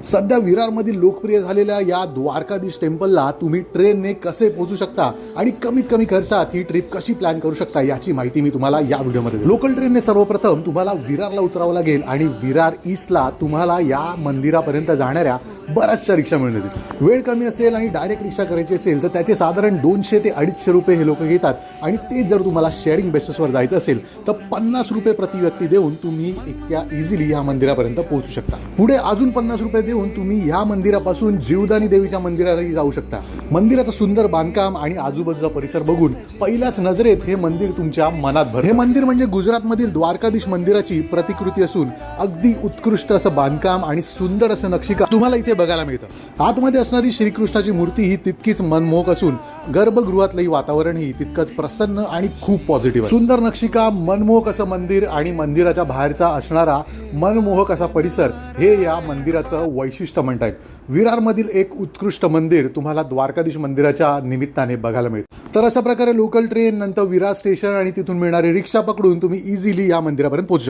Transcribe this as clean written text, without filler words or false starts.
सध्या विरारमधील लोकप्रिय झालेल्या या द्वारकाधीश टेम्पलला तुम्ही ट्रेनने कसे पोहोचू शकता आणि कमीत कमी खर्चात ही ट्रिप कशी प्लॅन करू शकता याची माहिती मी तुम्हाला या व्हिडिओमध्ये देतो। लोकल ट्रेनने सर्वप्रथम तुम्हाला विरारला उतरावं लागेल आणि विरार ईस्टला तुम्हाला या मंदिरापर्यंत जाणाऱ्या बऱ्याचशा रिक्षा मिळून येतील। वेळ कमी असेल आणि डायरेक्ट रिक्षा करायची असेल तर त्याचे साधारण 200 ते 250 रुपये हे लोक घेतात आणि ते जर तुम्हाला शेअरिंग बेसिसवर जायचं असेल तर 50 रुपये प्रति व्यक्ती देऊन तुम्ही इतक्या इझिली या मंदिरापर्यंत पोहोचू शकता। पुढे अजून 50 रुपये देऊन तुम्ही या मंदिरापासून जीवदानी देवीच्या मंदिरालाही जाऊ शकता। मंदिराचं सुंदर बांधकाम आणि आजूबाजूचा परिसर बघून पहिल्याच नजरेत हे मंदिर तुमच्या मनात भर। हे मंदिर म्हणजे गुजरातमधील द्वारकाधीश मंदिराची प्रतिकृती असून अगदी उत्कृष्ट असं बांधकाम आणि सुंदर असं नक्षीकाम तुम्हाला इथे बघायला मिळतं। आतमध्ये असणारी श्रीकृष्णाची मूर्ती ही तितकीच मनमोहक असून गर्भगृहातलंही वातावरणही तितकंच प्रसन्न आणि खूप पॉझिटिव्ह आहे। सुंदर नक्षीकाम, मनमोहक असं मंदिर आणि मंदिराच्या बाहेरचा असणारा मनमोहक असा परिसर हे या मंदिराचं वैशिष्ट्य म्हणतात। विरारमधील एक उत्कृष्ट मंदिर तुम्हाला द्वारकाधीश मंदिराच्या निमित्ताने बघायला मिळतं। तर अशा प्रकारे लोकल ट्रेन नंतर विरार स्टेशन आणि तिथून मिळणारी रिक्षा पकडून तुम्ही इझिली या मंदिरापर्यंत पोहोचू शकता।